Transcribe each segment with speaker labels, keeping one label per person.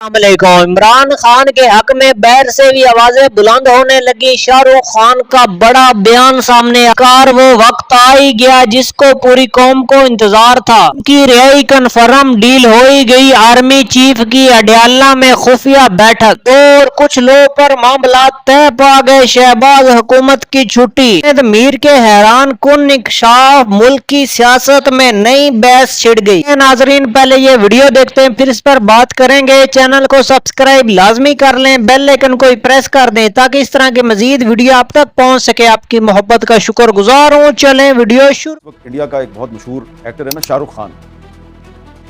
Speaker 1: अस्सलामुअलैकुम। इमरान खान के हक में बैर से भी आवाजें बुलंद होने लगी। शाहरुख खान का बड़ा बयान सामने आकर वो वक्त आ ही गया जिसको पूरी कौम को इंतजार था। उनकी रिहाई कन्फर्म डील हो ही गई। आर्मी चीफ की अडयाला में खुफिया बैठक और कुछ लोगों पर मामला तय पा गए। शहबाज हुकूमत की छुट्टी, मीर के हैरान कुन इंकशाफ, मुल्क की सियासत में नई बहस छिड़ गई। नाजरीन, पहले ये वीडियो देखते हैं फिर इस पर बात करेंगे। चैनल को सब्सक्राइब लाजमी कर लें, बेल आइकन को प्रेस कर दें ताकि इस तरह के मजीद वीडियो आप तक पहुंच सके। आपकी मोहब्बत का शुक्रगुजार हूं। चलें वीडियो शुरू।
Speaker 2: इंडिया का एक बहुत मशहूर एक्टर है ना, शाहरुख खान।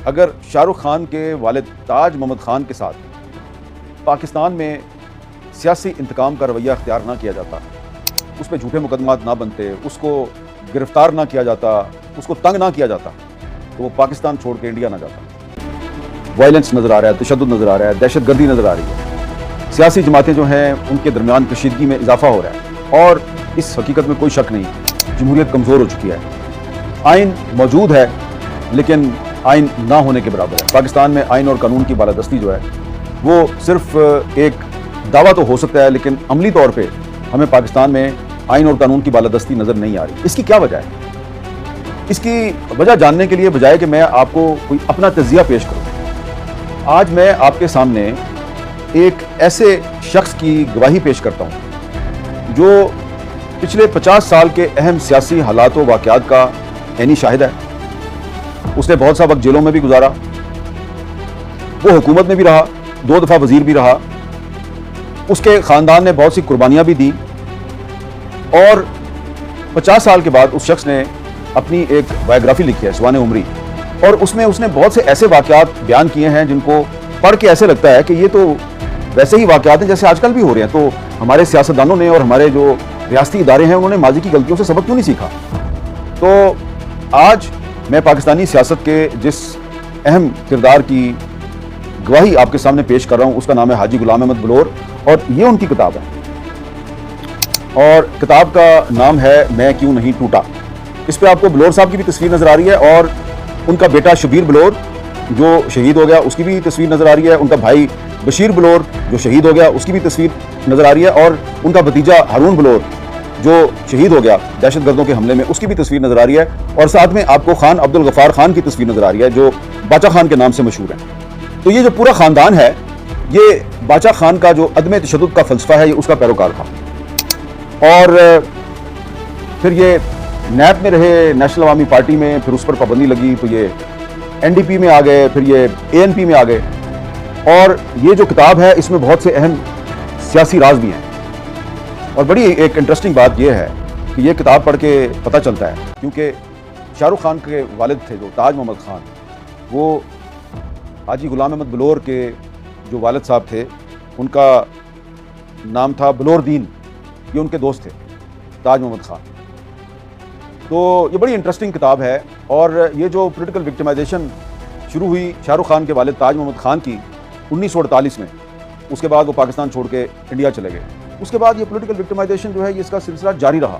Speaker 2: अगर शाहरुख खान के वालिद ताज मोहम्मद खान के साथ पाकिस्तान में सियासी इंतकाम का रवैया अख्तियार ना किया जाता, उस पर झूठे मुकदमात ना बनते, उसको गिरफ्तार ना किया जाता, उसको तंग ना किया जाता, तो वो पाकिस्तान छोड़ के इंडिया ना जाता। वायलेंस नज़र आ रहा है, तशद्दुद नज़र आ रहा है, दहशत गर्दी नज़र आ रही है, सियासी जमातें जो हैं उनके दरमियान कशीदगी में इजाफा हो रहा है और इस हकीकत में कोई शक नहीं, जमहूरियत कमज़ोर हो चुकी है। आइन मौजूद है लेकिन आइन ना होने के बराबर है। पाकिस्तान में आइन और कानून की बालादस्ती जो है वो सिर्फ एक दावा तो हो सकता है, लेकिन अमली तौर पर हमें पाकिस्तान में आइन और कानून की बालादस्ती नज़र नहीं आ रही। इसकी क्या वजह है? इसकी वजह जानने के लिए बजाय कि मैं आपको कोई अपना तजिया पेश करूं, आज मैं आपके सामने एक ऐसे शख्स की गवाही पेश करता हूं जो पिछले 50 साल के अहम सियासी हालात व वाक़यात का ऐनी शाहिद है। उसने बहुत सा वक्त जेलों में भी गुजारा, वो हुकूमत में भी रहा, 2 दफ़ा वजीर भी रहा, उसके ख़ानदान ने बहुत सी कुर्बानियाँ भी दी और 50 साल के बाद उस शख्स ने अपनी एक बायोग्राफी लिखी है, सवाने उमरी, और उसमें उसने बहुत से ऐसे वाक़यात बयान किए हैं जिनको पढ़ के ऐसे लगता है कि ये तो वैसे ही वाक़यात हैं जैसे आजकल भी हो रहे हैं। तो हमारे सियासतदानों ने और हमारे जो रियासती इदारे हैं उन्होंने माजी की गलतियों से सबक क्यों नहीं सीखा? तो आज मैं पाकिस्तानी सियासत के जिस अहम किरदार की गवाही आपके सामने पेश कर रहा हूँ उसका नाम है हाजी गुलाम अहमद बलोर, और ये उनकी किताब है और किताब का नाम है मैं क्यों नहीं टूटा। इस पर आपको बलोर साहब की भी तस्वीर नज़र आ रही है और उनका बेटा शबीर बलोर जो शहीद हो गया उसकी भी तस्वीर नज़र आ रही है, उनका भाई बशीर बलोर जो शहीद हो गया उसकी भी तस्वीर नज़र आ रही है, और उनका भतीजा हारून बलोर जो शहीद हो गया दहशतगर्दों के हमले में उसकी भी तस्वीर नज़र आ रही है, और साथ में आपको खान अब्दुल गफ्फार खान की तस्वीर नज़र आ रही है जो बाचा खान के नाम से मशहूर है। तो ये जो पूरा ख़ानदान है ये बाचा खान का जो अदम तशद्दुद का फ़लसफ़ा है ये उसका पैरोकार था, और फिर ये नैप में रहे, नेशनल अवामी पार्टी में, फिर उस पर पाबंदी लगी तो ये एनडीपी में आ गए, फिर ये एएनपी में आ गए। और ये जो किताब है इसमें बहुत से अहम सियासी राज भी हैं, और बड़ी एक इंटरेस्टिंग बात यह है कि ये किताब पढ़ के पता चलता है, क्योंकि शाहरुख खान के वालिद थे जो ताज मोहम्मद खान, वो हाजी गुलाम अहमद बलोर के जो वालिद साहब थे उनका नाम था बलोरदीन, ये उनके दोस्त थे ताज मोहम्मद खान। तो ये बड़ी इंटरेस्टिंग किताब है, और ये जो पॉलिटिकल विक्टिमाइजेशन शुरू हुई शाहरुख खान के वालिद ताज मोहम्मद खान की 1948 में, उसके बाद वो पाकिस्तान छोड़ के इंडिया चले गए। उसके बाद ये पॉलिटिकल विक्टिमाइजेशन जो है ये इसका सिलसिला जारी रहा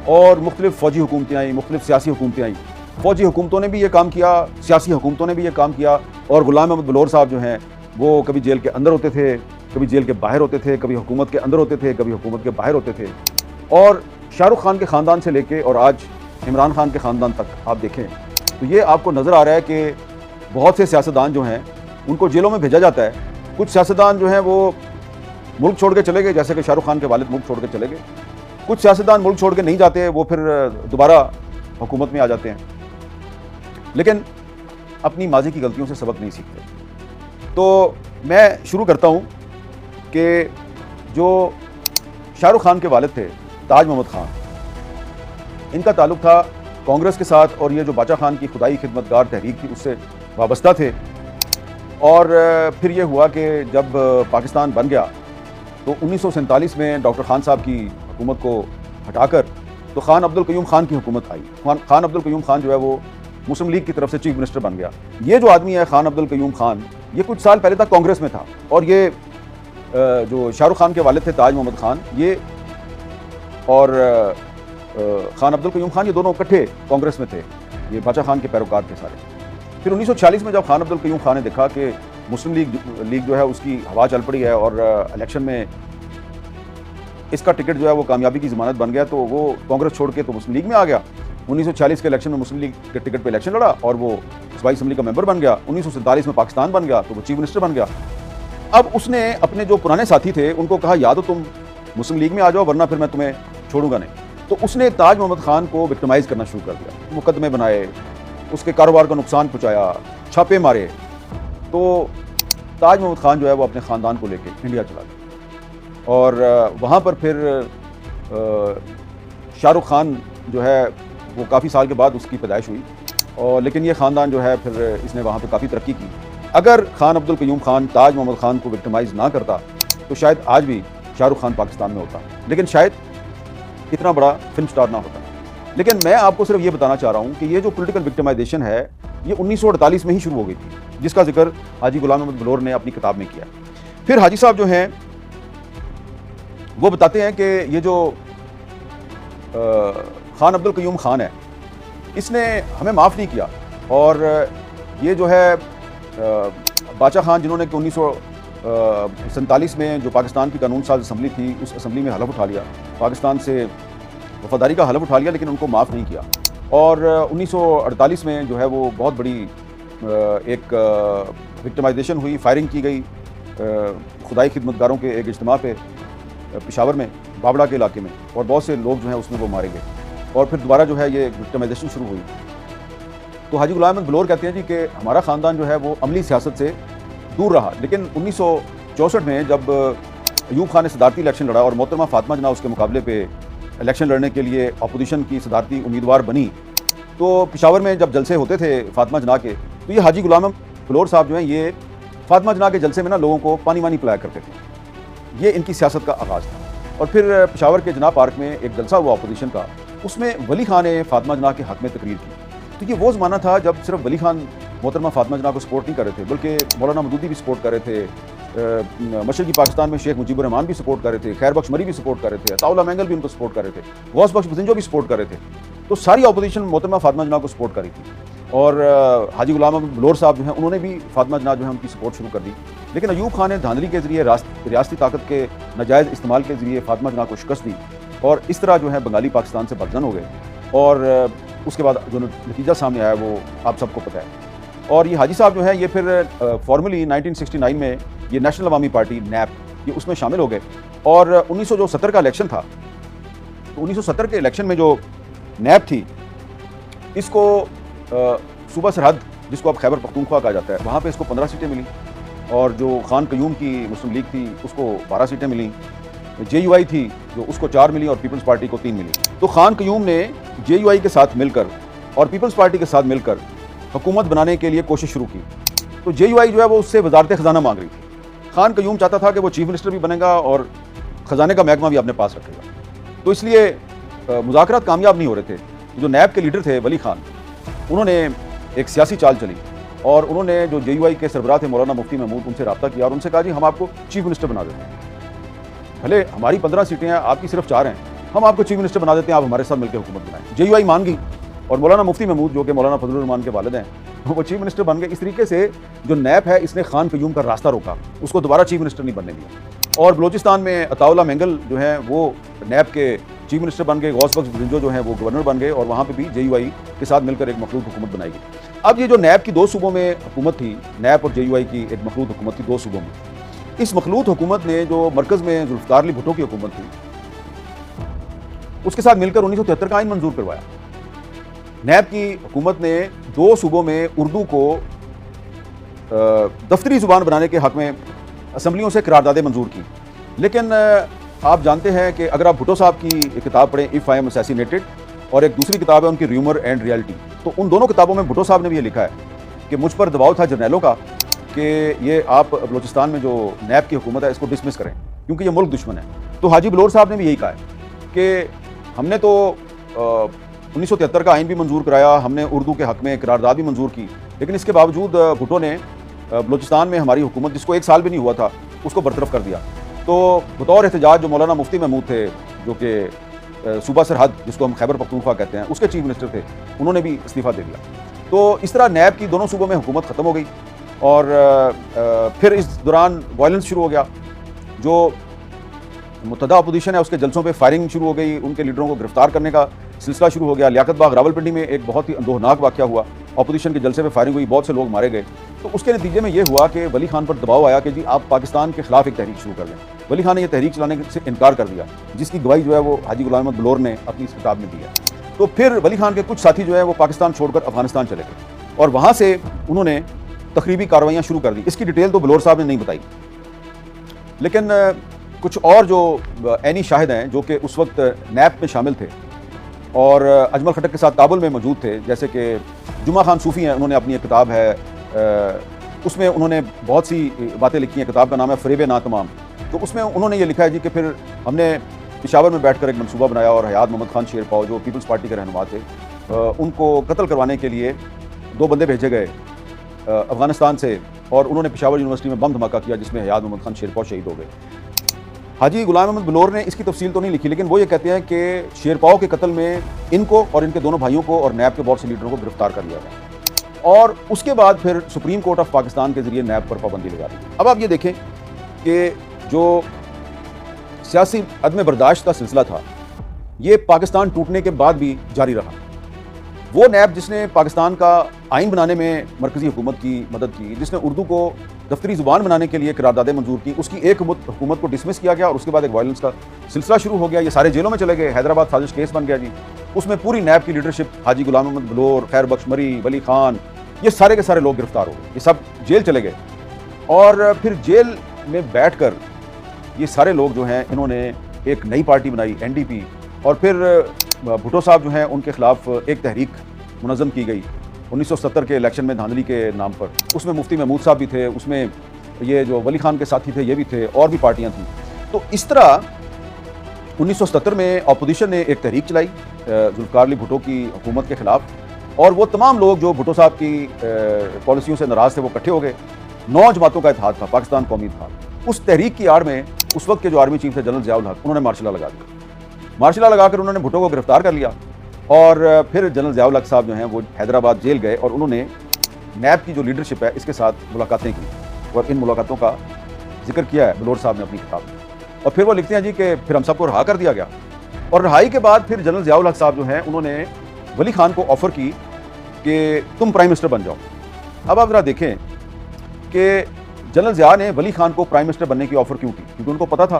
Speaker 2: और मुख्तलिफ फ़ौजी हुकूमतें आई, मुख्तलिफ सियासी हुकूमतें आई। फ़ौजी हुकूमतों ने भी ये काम किया, सियासी हुकूमतों ने भी ये काम किया, और गुलाम अहमद बलोर साहब जो हैं वो कभी जेल के अंदर होते थे, कभी जेल के बाहर होते थे, कभी हुकूमत के अंदर होते थे, कभी हुकूमत के बाहर होते थे। और शाहरुख खान के ख़ानदान से लेके और आज इमरान खान के ख़ानदान तक आप देखें तो ये आपको नज़र आ रहा है कि बहुत से सियासतदान जो हैं उनको जेलों में भेजा जाता है। कुछ सियासतदान जो हैं वो मुल्क छोड़ के चले गए, जैसे कि शाहरुख खान के वालिद मुल्क छोड़ के चले गए। कुछ सियासतदान मुल्क छोड़ के नहीं जाते, वो फिर दोबारा हुकूमत में आ जाते हैं, लेकिन अपनी माजी की गलतियों से सबक नहीं सीखते। तो मैं शुरू करता हूँ कि जो शाहरुख खान के वालिद थे ताज मोहम्मद खान, इनका ताल्लुक़ था कांग्रेस के साथ, और ये जो बाचा खान की खुदाई खिदमतगार तहरीक थी उससे वाबस्ता थे। और फिर ये हुआ कि जब पाकिस्तान बन गया तो 1947 में डॉक्टर खान साहब की हुकूमत को हटाकर तो खान अब्दुल कयूम खान की हुकूमत आई। खान अब्दुल कयूम खान जो है वो मुस्लिम लीग की तरफ से चीफ मिनिस्टर बन गया। ये जो आदमी है खान अब्दुल कयूम खान, ये कुछ साल पहले तक कांग्रेस में था, और ये जो शाहरुख खान के वालिद थे ताज मोहम्मद खान, ये और खान अब्दुल कयूम खान, ये दोनों इकट्ठे कांग्रेस में थे, ये बाचा खान के पैरोकार थे सारे। फिर 1946 में जब खान अब्दुल कयूम खान ने देखा कि मुस्लिम लीग जो है उसकी हवा चल पड़ी है और इलेक्शन में इसका टिकट जो है वो कामयाबी की ज़मानत बन गया, तो वो कांग्रेस छोड़ के तो मुस्लिम लीग में आ गया। 1946 के इलेक्शन में मुस्लिम लीग के टिकट पे इलेक्शन लड़ा और वो सूबाई असम्बली का मेंबर बन गया। 1947 में पाकिस्तान बन गया तो वो चीफ मिनिस्टर बन गया। अब उसने अपने जो पुराने साथी थे उनको कहा या तो तुम मुस्लिम लीग में आ जाओ वरना फिर मैं तुम्हें छोड़ूंगा नहीं। तो उसने ताज मोहम्मद खान को विक्टिमाइज करना शुरू कर दिया, मुकदमे बनाए, उसके कारोबार का नुकसान पहुँचाया, छापे मारे। तो ताज मोहम्मद खान जो है वो अपने ख़ानदान को लेकर इंडिया चला गया और वहाँ पर फिर शाहरुख खान जो है वो काफ़ी साल के बाद उसकी पैदाइश हुई और लेकिन ये ख़ानदान जो है फिर इसने वहाँ पर काफ़ी तरक्की की। अगर खान अब्दुल क़य्यूम खान ताज मोहम्मद खान को विक्टिमाइज़ ना करता तो शायद आज भी शाहरुख खान पाकिस्तान में होता, लेकिन शायद इतना बड़ा फिल्म स्टार ना होता। लेकिन मैं आपको सिर्फ ये बताना चाह रहा हूँ कि ये जो पॉलिटिकल विक्टिमाइजेशन है ये 1948 में ही शुरू हो गई थी, जिसका जिक्र हाजी गुलाम अहमद बलोर ने अपनी किताब में किया। फिर हाजी साहब जो हैं वो बताते हैं कि ये जो खान अब्दुल क़य्यूम खान है इसने हमें माफ़ नहीं किया और ये जो है बादशाह खान जिन्होंने कि 1947 में जो पाकिस्तान की कानून साज असम्बली थी उस असम्बली में हलफ उठा लिया, पाकिस्तान से वफादारी का हलफ उठा लिया, लेकिन उनको माफ़ नहीं किया। और 1948 में जो है वो बहुत बड़ी एक विक्टिमाइजेशन हुई, फायरिंग की गई खुदाई खिदमतगारों के एक इज्तिमा पे पेशावर में बाबड़ा के इलाके में, और बहुत से लोग जो हैं उसमें वो मारे गए और फिर दोबारा जो है ये विक्टिमाइजेशन शुरू हुई। तो हाजी गुलाम अहमद बलोर कहते हैं जी कि हमारा ख़ानदान जो है वो अमली सियासत से दूर रहा, लेकिन 1964 में जब अयूब खान ने सदारती इलेक्शन लड़ा और मोहतरमा फातिमा जना उसके मुकाबले पे इलेक्शन लड़ने के लिए अपोजिशन की सदारती उम्मीदवार बनी, तो पेशावर में जब जलसे होते थे फातिमा जना के, तो ये हाजी गुलाम अहमद बलोर साहब जो हैं ये फातिमा जना के जलसे में ना लोगों को पानी वानी पिलाया करते थे। ये इनकी सियासत का आगाज़ था। और फिर पेशावर के जना पार्क में एक जलसा हुआ अपोजिशन का, उसमें वली खान ने फातिमा जना के हक़ में तकरीर की। तो ये वो ज़माना था जब सिर्फ वली खान मोहतरमा फातिमा जना को सपोर्ट नहीं कर रहे थे, बल्कि मौलाना मदूदी भी सपोर्ट कर रहे थे, मशरक़ी पाकिस्तान में शेख मुजीबुर रहमान भी सपोर्ट कर रहे थे, खैर बख्श मरी भी सपोर्ट कर रहे थे, अताउल्लाह मैंगल भी उनको सपोर्ट कर रहे थे, गौस बख्श बजिंजो भी सपोर्ट कर रहे थे। तो सारी अपोजिशन मोहतरमा फातिमा जना को सपोर्ट कर रही थी और हाजी गुलाम अहमद बलोर साहब जो हैं उन्होंने भी फातिमा जना जो है उनकी सपोर्ट शुरू कर दी। लेकिन अयूब खान ने धांधली के ज़रिए रियासती ताकत के नाजायज़ इस्तेमाल के ज़रिए फातिमा जना को शिकस्त दी और इस तरह जो है बंगाली पाकिस्तान से बदजन हो गए और उसके बाद जो नतीजा सामने आया वो आप सबको पता है। और ये हाजी साहब जो है ये फिर फॉर्मली 1969 में ये नेशनल अवामी पार्टी नैप ये उसमें शामिल हो गए और 1970 का इलेक्शन था, तो 1970 के इलेक्शन में जो नैप थी इसको सूबा सरहद जिसको अब खैबर पख्तूनख्वा कहा जाता है वहाँ पे इसको 15 सीटें मिली और जो खान क़य्यूम की मुस्लिम लीग थी उसको 12 सीटें मिली, JUI थी जो उसको 4 मिली और पीपल्स पार्टी को 3 मिली। तो खान क़य्यूम ने JUI के साथ मिलकर और पीपल्स पार्टी के साथ मिलकर हुकूमत बनाने के लिए कोशिश शुरू की। तो JUI जो है वो उससे वजारत ख़जाना मांग रही थी। खान क़य्यूम चाहता था कि वो चीफ मिनिस्टर भी बनेगा और ख़जाने का महकमा भी अपने पास रखेगा। तो इसलिए मुज़ाकरात कामयाब नहीं हो रहे थे। जो नैब के लीडर थे वली खान, उन्होंने एक सियासी चाल चली और उन्होंने जो JUI के सरबराह थे मौलाना मुफ्ती महमूद उनसे रब्ता किया और उनसे कहा जी हम आपको चीफ मिनिस्टर बना देते हैं, भले हमारी 15 सीटें हैं आपकी सिर्फ 4 हैं, हम आपको चीफ मिनिस्टर बना देते हैं, आप हमारे साथ मिलकर हुकूमत बनाएं। JUI मान गई और मौलाना मुफ्ती महमूद जो कि मौलाना फजलुर रहमान के वालिद हैं वो चीफ मिनिस्टर बन गए। इस तरीके से जो नैप है इसने खान क़य्यूम का रास्ता रोका, उसको दोबारा चीफ मिनिस्टर नहीं बनने दिया। और बलोचिस्तान में अताउल्लाह मैंगल जो हैं वो नैप के चीफ मिनिस्टर बन गए, गौस बख्श बजिंजो जो हैं वो गवर्नर बन गए और वहाँ पे भी JUI के साथ मिलकर एक मखलूत हुकूमत बनाई गई। अब ये जो नैब की 2 सूबों में हुकूमत थी, नैब और JUI की एक मखलूत हुकूमत थी 2 सूबों में, इस मखलूत हुकूमत ने जो मरकज़ में जुल्फ़िकार अली भुट्टो की हुकूमत थी उसके साथ मिलकर 1973 का आइन मंजूर करवाया। नैब की हुकूमत ने 2 सूबों में उर्दू को दफ्तरी ज़ुबान बनाने के हक़ में असम्बलियों से करारदादें मंजूर की। लेकिन आप जानते हैं कि अगर आप भुट्टो साहब की किताब पढ़ें इफ़ आई एम असैसिनेटेड और एक दूसरी किताब है उनकी र्यूमर एंड रियलिटी, तो उन दोनों किताबों में भुट्टो साहब ने भी ये लिखा है कि मुझ पर दबाव था जर्नैलों का कि ये आप बलोचिस्तान में जो नैब की हुकूमत है इसको डिसमिस करें क्योंकि ये मुल्क दुश्मन है। तो हाजी बलोर साहब ने भी यही कहा है कि हमने तो 1973 का आइन भी मंजूर कराया, हमने उर्दू के हक़ में करारदाद भी मंजूर की, लेकिन इसके बावजूद भुट्टो ने बलोचिस्तान में हमारी हुकूमत जिसको 1 साल भी नहीं हुआ था उसको बरतरफ कर दिया। तो बतौर एहतजाज जो मौलाना मुफ्ती महमूद थे जो कि सूबा सरहद जिसको हम खैबर पख्तूनख्वा कहते हैं उसके चीफ मिनिस्टर थे, उन्होंने भी इस्तीफ़ा दे दिया। तो इस तरह नैब की दोनों सूबों में हुकूमत ख़त्म हो गई और फिर इस दौरान वायलेंस शुरू हो गया। जो मुतदा अपोजिशन है उसके जलसों पे फायरिंग शुरू हो गई, उनके लीडरों को गिरफ्तार करने का सिलसिला शुरू हो गया। लियाकत बाग रावलपिंडी में एक बहुत ही अंदोहनाक वाक़या हुआ, अपोजिशन के जलसे पे फायरिंग हुई, बहुत से लोग मारे गए। तो उसके नतीजे में ये हुआ कि वली खान पर दबाव आया कि जी आप पाकिस्तान के खिलाफ एक तहरीक शुरू कर लें। वली खान ने यह तहरीक चलाने से इनकार कर दिया, जिसकी गवाही जो है वो हाजी गुलाम अहमद बलोर ने अपनी इस किताब में दी है। तो फिर वली खान के कुछ साथी जो है वो पाकिस्तान छोड़कर अफगानिस्तान चले गए और वहाँ से उन्होंने तखरीबी कार्रवाइयाँ शुरू कर दी। इसकी डिटेल तो बलोर साहब ने नहीं बताई, लेकिन कुछ और जो ऐनी शाहिद हैं जो कि उस वक्त नैप में शामिल थे और अजमल खटक के साथ काबुल में मौजूद थे, जैसे कि जुमा खान सूफ़ी हैं, उन्होंने अपनी एक किताब है, उसमें उन्होंने बहुत सी बातें लिखी हैं। किताब का नाम है फ़रेब ना तमाम। तो उसमें उन्होंने ये लिखा है जी कि फिर हमने पेशावर में बैठकर एक मनसूबा बनाया और हयात मोहम्मद खान शेरपाव जो पीपल्स पार्टी के रहनुमा थे, उनको कत्ल करवाने के लिए 2 बंदे भेजे गए अफ़गानिस्तान से और उन्होंने पेशावर यूनिवर्सिटी में बम धमाका किया जिसमें हयात मोहम्मद खान शेरपाव शहीद हो गए। हाजी गुलाम अहमद बलोर ने इसकी तफसील तो नहीं लिखी, लेकिन वो ये कहते हैं कि शेरपाव के कत्ल में इनको और इनके दोनों भाइयों को और नैब के बहुत से लीडरों को गिरफ्तार कर लिया गया और उसके बाद फिर सुप्रीम कोर्ट ऑफ पाकिस्तान के जरिए नैब पर पाबंदी लगा दी। अब आप ये देखें कि जो सियासी अदम बर्दाश्त का सिलसिला था ये पाकिस्तान टूटने के बाद भी जारी रहा। वो नैब जिसने पाकिस्तान का आइन बनाने में मरकज़ी हुकूमत की मदद की, जिसने उर्दू को दफ्तरी ज़ुबान बनाने के लिए करारदादें मंजूर की, उसकी एक हुकूमत को डिसमिस किया गया और उसके बाद एक वायलेंस का सिलसिला शुरू हो गया। ये सारे जेलों में चले गए, हैदराबाद साजिश केस बन गया जी। उसमें पूरी नैब की लीडरशिप हाजी गुलाम अहमद बलोर, खैर बख्श मरी, वली खान, ये सारे के सारे लोग गिरफ्तार हो गए, ये सब जेल चले गए। और फिर जेल में बैठ कर ये सारे लोग जो हैं इन्होंने एक नई पार्टी बनाई NDP और फिर भुट्टो साहब जो हैं उनके खिलाफ एक तहरीक मुनज़्ज़म की गई 1970 के इलेक्शन में धांधली के नाम पर। उसमें मुफ्ती महमूद साहब भी थे, उसमें ये जो वली खान के साथी थे ये भी थे और भी पार्टियां थीं। तो इस तरह 1970 में अपोजिशन ने एक तहरीक चलाई जुल्फ़िकार अली भुट्टो की हुकूमत के ख़िलाफ़ और वो तमाम लोग जो भुट्टो साहब की पॉलिसियों से नाराज़ थे वो इकट्ठे हो गए। 9 जमातों का इत्तेहाद था, पाकिस्तान कौमी इत्तेहाद। उस तहरीक की आड़ में उस वक्त के जो आर्मी चीफ थे जनरल ज़िया उल हक, उन्होंने मार्शल लॉ लगा दिया। मार्शल लॉ लगाकर उन्होंने भुट्टो को गिरफ्तार कर लिया और फिर जनरल ज़िया उल हक साहब जो हैं वो हैदराबाद जेल गए और उन्होंने नैब की जो लीडरशिप है इसके साथ मुलाकातें की और इन मुलाकातों का जिक्र किया है बलोर साहब ने अपनी किताब में। और फिर वो लिखते हैं जी कि फिर हम सबको रहा कर दिया गया और रहाई के बाद फिर जनरल ज़िया उल हक साहब जो हैं उन्होंने वली खान को ऑफ़र की कि तुम प्राइम मिनिस्टर बन जाओ। अब आप ज़रा देखें कि जनरल ज़िया ने वली खान को प्राइम मिनिस्टर बनने की ऑफ़र क्यों की, क्योंकि उनको पता था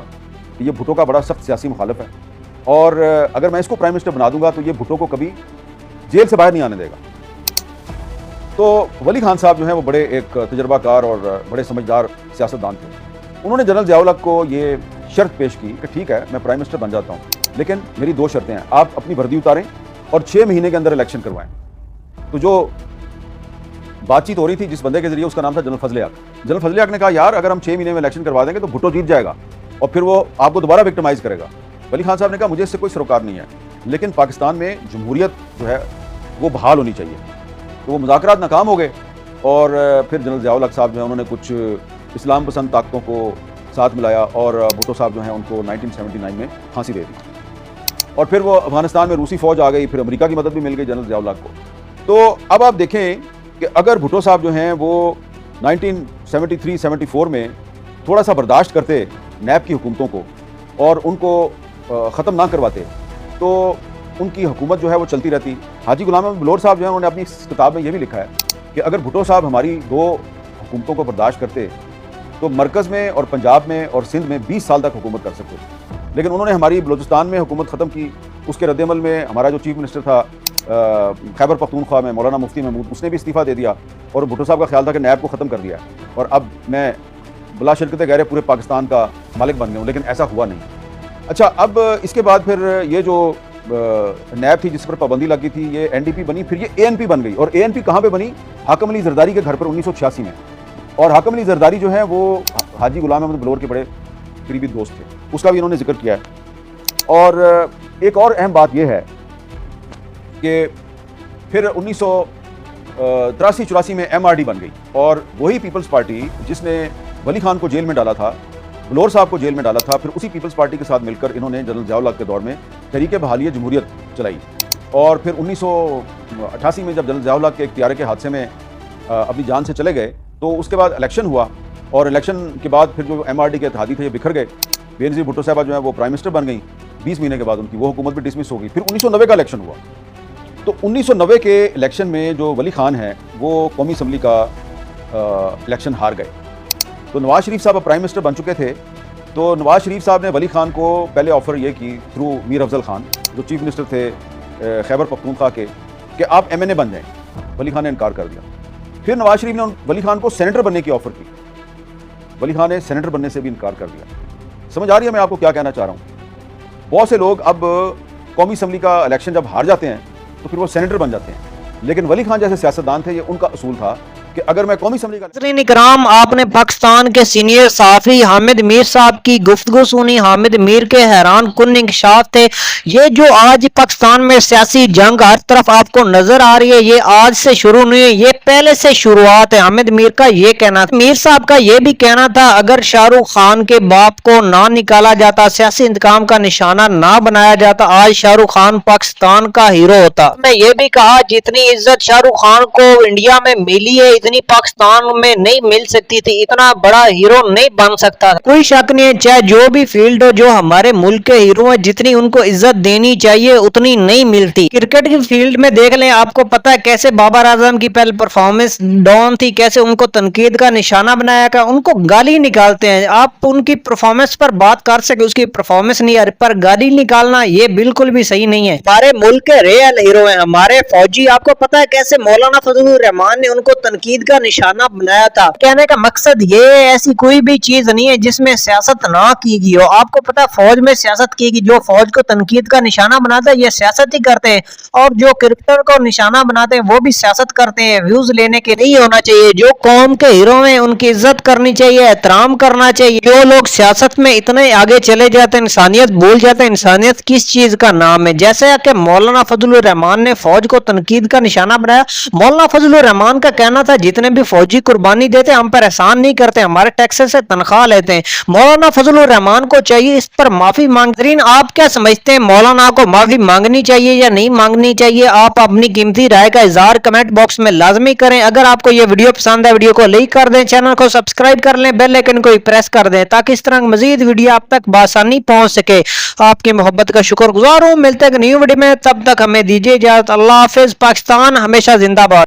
Speaker 2: कि ये भुट्टो का बड़ा सख्त सियासी मुखालिफ है और अगर मैं इसको प्राइम मिनिस्टर बना दूंगा तो ये भुट्टो को कभी जेल से बाहर नहीं आने देगा। तो वली खान साहब जो हैं वो बड़े एक तजर्बाकार और बड़े समझदार सियासतदान थे। उन्होंने जनरल ज़िया उल हक को ये शर्त पेश की कि ठीक है मैं प्राइम मिनिस्टर बन जाता हूँ, लेकिन मेरी 2 शर्तें हैं, आप अपनी वर्दी उतारें और 6 महीने के अंदर इलेक्शन करवाएं। तो जो बातचीत हो रही थी जिस बंदे के जरिए, उसका नाम था जनरल फजले हक। जनरल फजले हक ने कहा यार अगर हम 6 महीने में इलेक्शन करवा देंगे तो भुट्टो जीत जाएगा और फिर वो आपको दोबारा विक्टिमाइज करेगा। वली खान साहब ने कहा मुझे इससे कोई सरोकार नहीं है, लेकिन पाकिस्तान में जमहूरियत जो है वो बहाल होनी चाहिए। तो वो मुज़ाकरात नाकाम हो गए और फिर जनरल ज़िया उल हक साहब जो है उन्होंने कुछ इस्लाम पसंद ताकतों को साथ मिलाया और भुट्टो साहब जो हैं उनको 1979 में फांसी दे दी और फिर वो अफगानिस्तान में रूसी फ़ौज आ गई, फिर अमेरिका की मदद भी मिल गई जनरल ज़िया उल हक को। तो अब आप देखें कि अगर भुट्टो साहब जो हैं वो 1973-74 में थोड़ा सा बर्दाश्त करते नैब की हुकूमतों को और उनको ख़त्म ना करवाते तो उनकी हुकूमत जो है वो चलती रहती। हाजी गुलाम अहमद बलोर साहब जो हैं उन्होंने अपनी किताब में ये भी लिखा है कि अगर भुट्टो साहब हमारी 2 हुकूमतों को बर्दाश्त करते तो मरकज़ में और पंजाब में और सिंध में 20 साल तक हुकूमत कर सकते, लेकिन उन्होंने हमारी बलूचिस्तान में हुकूमत ख़त्म की। उसके रद्दमल में हमारा जो चीफ मिनिस्टर था खैबर पख्तूनख्वा में मौलाना मुफ्ती महमूद, उसने भी इस्तीफ़ा दे दिया और भुट्टो साहब का ख्याल था कि नैब को ख़त्म कर दिया और अब मैं बला शिरकत गैर पूरे पाकिस्तान का मालिक बन गया हूँ, लेकिन ऐसा हुआ नहीं। अच्छा, अब इसके बाद फिर ये जो नैब थी जिस पर पाबंदी लगी थी ये NDP बनी, फिर ये ANP बन गई और ANP कहाँ पे बनी? हाकम अली जरदारी के घर पर 1986 में। और हाकम अली जरदारी जो है वो हाजी गुलाम अहमद बलोर के बड़े करीबी दोस्त थे, उसका भी इन्होंने जिक्र किया है। और एक और अहम बात यह है कि फिर 1983-84 में MRD बन गई और वही पीपल्स पार्टी जिसने वली खान को जेल में डाला था, बलोर साहब को जेल में डाला था, फिर उसी पीपल्स पार्टी के साथ मिलकर इन्होंने जनरल ज़िया उल हक के दौर में तहरीक बहाली जमहूरियत चलाई। और फिर 1988 में जब जनरल ज़िया उल हक के एक तियारे के हादसे में अपनी जान से चले गए तो उसके बाद इलेक्शन हुआ और इलेक्शन के बाद फिर जो MRD के इत्तेहादी थे ये बिखर गए। बेनज़ीर भुट्टो साहबा जो है वो प्राइम मिनिस्टर बन गई। 20 महीने के बाद उनकी वो हुकूमत भी डिसमिस हो गई। फिर 1990 का इलेक्शन हुआ। तो 1990 के इलेक्शन में जो वली खान है वो कौमी असम्बली का इलेक्शन हार गए। तो नवाज शरीफ साहब प्राइम मिनिस्टर बन चुके थे। तो नवाज शरीफ साहब ने वली खान को पहले ऑफ़र ये की थ्रू मीर अफजल खान जो चीफ मिनिस्टर थे खैबर पख्तूनख्वा के, कि आप MNA बन जाएं। वली खान ने इनकार कर दिया। फिर नवाज शरीफ ने वली खान को सेनेटर बनने की ऑफ़र की। वली खान ने सेनेटर बनने से भी इनकार कर दिया। समझ आ रही है मैं आपको क्या कहना चाह रहा हूँ? बहुत से लोग अब कौमी असम्बली का इलेक्शन जब हार जाते हैं तो फिर वो सेनेटर बन जाते हैं, लेकिन वली खान जैसे सियासतदान थे, ये उनका असूल था कि अगर मैं कौमी असम्बली का
Speaker 1: नाज़रीन इकराम, आपने पाकिस्तान के सीनियर सहाफ़ी हामिद मीर साहब की गुफ्तगू सुनी। हामिद मीर के हैरान कुन इंकशाफ थे। ये जो आज पाकिस्तान में सियासी जंग हर तरफ आपको नजर आ रही है, ये आज से शुरू नहीं है, ये पहले से शुरुआत है। हामिद मीर का ये कहना था। मीर साहब का ये भी कहना था अगर शाहरुख खान के बाप को ना निकाला जाता, सियासी इंतकाम का निशाना ना बनाया जाता, आज शाहरुख खान पाकिस्तान का हीरो होता। मैं ये भी कहा जितनी इज्जत शाहरुख खान को इंडिया में मिली है इतनी पाकिस्तान में नहीं मिल सकती थी। इतना बड़ा हीरो नहीं बन सकता। कोई शक नहीं है, चाहे जो भी फील्ड हो, जो हमारे मुल्क के हीरो हैं जितनी उनको इज्जत देनी चाहिए उतनी नहीं मिलती। क्रिकेट की फील्ड में देख लें, आपको पता है कैसे बाबर आजम की पहले परफॉर्मेंस डाउन थी, कैसे उनको तनकीद का निशाना बनाया गया, उनको गाली निकालते हैं। आप उनकी परफॉर्मेंस पर बात कर सके, उसकी परफॉर्मेंस नहीं आ रही, पर गाली निकालना ये बिल्कुल भी सही नहीं है। हमारे मुल्क के रियल हीरो हैं हमारे फौजी। आपको पता है कैसे मौलाना फजलुर रहमान ने उनको तनकीद का निशाना बनाया था। कहने का मकसद ये है ऐसी कोई भी चीज नहीं है जिसमें सियासत ना की गई हो। आपको पता है फौज में सियासत की गई, जो फौज को तनकीद का निशाना बनाता है ये सियासत ही करते हैं, और जो क्रिकेटर को निशाना बनाते हैं वो भी सियासत करते हैं। व्यूज लेने के नहीं होना चाहिए। जो कौम के हीरो हैं उनकी इज्जत करनी चाहिए, एहतराम करना चाहिए। जो लोग सियासत में इतने आगे चले जाते हैं, इंसानियत भूल जाते हैं। इंसानियत किस चीज का नाम है? जैसे कि मौलाना फजलुर रहमान ने फौज को तनकीद का निशाना बनाया। मौलाना फजलुर रहमान का कहना था जितने भी फौजी कुर्बानी देते हैं हम पर एहसान नहीं करते, हमारे टैक्स से तनख्वाह लेते हैं। मौलाना फजलुर रहमान को चाहिए इस पर माफी मांगते। आप क्या समझते हैं, मौलाना को माफी मांगनी चाहिए या नहीं मांगनी चाहिए? आप अपनी कीमती राय का इजहार कमेंट बॉक्स में लाजमी करें। अगर आपको यह वीडियो पसंद है वीडियो को लाइक कर दें, चैनल को सब्सक्राइब कर लें, बेल आइकन को प्रेस कर दें ताकि इस तरह मजीद वीडियो आप तक बआसानी पहुंच सके। आपकी मोहब्बत का शुक्रगुजार हूं। मिलते हैं न्यू वीडियो में, तब तक हमें दीजिए इजाजत। अल्लाह हाफिज। पाकिस्तान हमेशा जिंदाबाद।